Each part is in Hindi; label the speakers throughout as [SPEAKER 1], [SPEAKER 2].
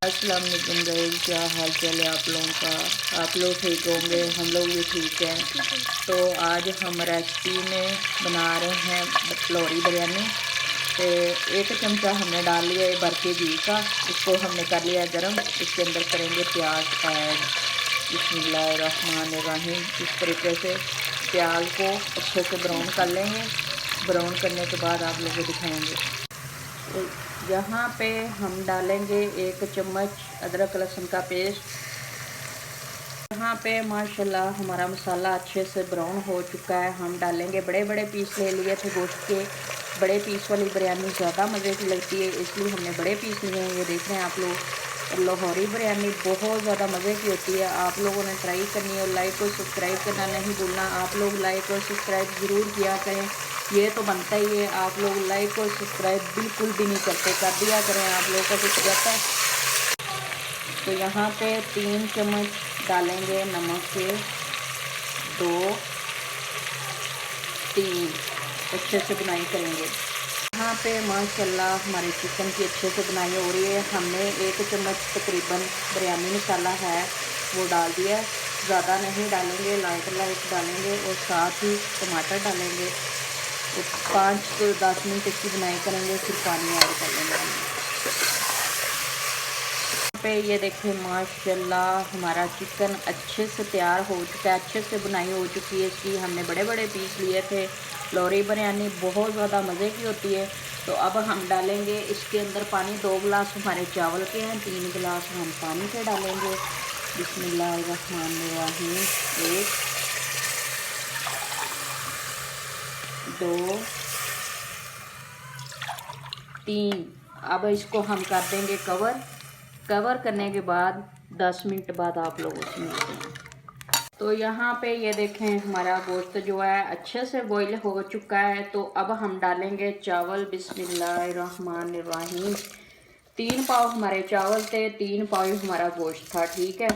[SPEAKER 1] अस्सलाम वालेकुम गाइस, क्या हाल चाल है आप लोगों का। आप लोग ठीक होंगे, हम लोग भी ठीक हैं। तो आज हम रेसिपी में बना रहे हैं लोहरी बिरयानी। तो एक चमचा हमने डाल लिया है भर के घी का, इसको हमने कर लिया गर्म। इसके अंदर करेंगे प्याज ऐड। बिस्मिल्लाहिर्रहमानिर्रहीम। इस तरीके से प्याज को अच्छे से ब्राउन कर लेंगे। ब्राउन करने के बाद आप लोगों को दिखाएंगे। तो यहाँ पे हम डालेंगे 1 चम्मच अदरक लहसुन का पेस्ट। यहाँ पे माशाल्लाह हमारा मसाला अच्छे से ब्राउन हो चुका है। हम डालेंगे बड़े बड़े पीस ले लिए थे गोश्त के। बड़े पीस वाली बिरयानी ज़्यादा मज़े की लगती है, इसलिए हमने बड़े पीस लिए हैं। ये देख रहे हैं आप लोग। लाहौरी बिरयानी बहुत ज़्यादा मज़े की होती है। आप लोगों ने ट्राई करनी है। लाइक और सब्सक्राइब करना नहीं भूलना। आप लोग लाइक और सब्सक्राइब ज़रूर किया करें, ये तो बनता ही है। आप लोग लाइक और सब्सक्राइब बिल्कुल भी नहीं करते, कर दिया करें, आप लोगों का कुछ जाता है। तो यहाँ पे 3 चम्मच डालेंगे नमक के, 2 3 अच्छे से बुनाई करेंगे। यहाँ पे माशाल्लाह हमारे चिकन की अच्छे से बुनाई हो रही है। हमने 1 चम्मच तकरीबन बिरयानी मसाला है वो डाल दिया है। ज़्यादा नहीं डालेंगे, लाइट लाइट डालेंगे। और साथ ही टमाटर डालेंगे। 5 से 10 मिनट इसकी बुनाई करेंगे, फिर पानी ऐड कर लेंगे। पे ये देखें माशाल्लाह हमारा चिकन अच्छे से तैयार हो चुका है, अच्छे से बुनाई हो चुकी है इसकी। हमने बड़े बड़े पीस लिए थे। लोहरी बिरयानी बहुत ज़्यादा मज़े की होती है। तो अब हम डालेंगे इसके अंदर पानी। 2 गिलास हमारे चावल के हैं, 3 गिलास हम पानी के डालेंगे। बिस्मिल्लाहिर्रहमानिर्रहीम। 1 2 3। अब इसको हम कर देंगे कवर करने के बाद 10 मिनट बाद आप लोग उसमें मिलते हैं। तो यहाँ पे ये देखें हमारा गोश्त जो है अच्छे से बॉईल हो चुका है। तो अब हम डालेंगे चावल। बिस्मिल्लाहिर्रहमानिर्रहीम। 3 पाव हमारे चावल थे, 3 पाव हमारा गोश्त था, ठीक है।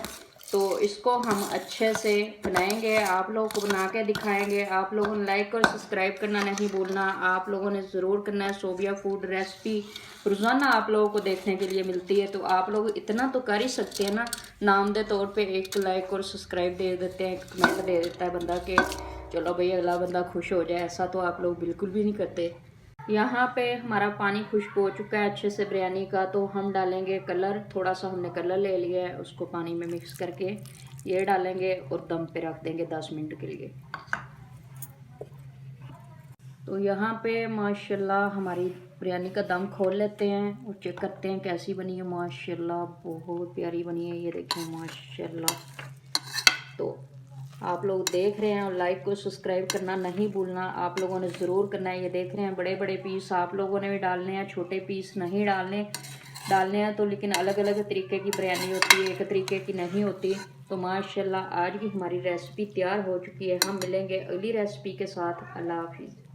[SPEAKER 1] तो इसको हम अच्छे से बनाएंगे, आप लोगों को बना के दिखाएंगे। आप लोगों ने लाइक और सब्सक्राइब करना नहीं भूलना। आप लोगों ने ज़रूर करना है। सोबिया फूड रेसिपी रोज़ाना आप लोगों को देखने के लिए मिलती है, तो आप लोग इतना तो कर ही सकते हैं ना। नाम दे तौर पे एक लाइक और सब्सक्राइब दे देते हैं, एक कमेंट दे देता है बंदा कि चलो भाई अगला बंदा खुश हो जाए। ऐसा तो आप लोग बिल्कुल भी नहीं करते। यहाँ पे हमारा पानी खुश्क हो चुका है अच्छे से बिरयानी का। तो हम डालेंगे कलर। थोड़ा सा हमने कलर ले लिया है, उसको पानी में मिक्स करके ये डालेंगे और दम पे रख देंगे 10 मिनट के लिए। तो यहाँ पे माशाल्लाह हमारी बिरयानी का दम खोल लेते हैं और चेक करते हैं कैसी बनी है। माशाल्लाह बहुत प्यारी बनी है, ये देखें माशाल्लाह। तो आप लोग देख रहे हैं और लाइक को सब्सक्राइब करना नहीं भूलना। आप लोगों ने ज़रूर करना है। ये देख रहे हैं बड़े बड़े पीस आप लोगों ने भी डालने हैं, छोटे पीस नहीं डालने हैं। तो लेकिन अलग अलग तरीके की बिरयानी होती है, एक तरीके की नहीं होती। तो माशाल्लाह आज की हमारी रेसिपी तैयार हो चुकी है। हम मिलेंगे अगली रेसिपी के साथ। अल्लाह हाफिज़।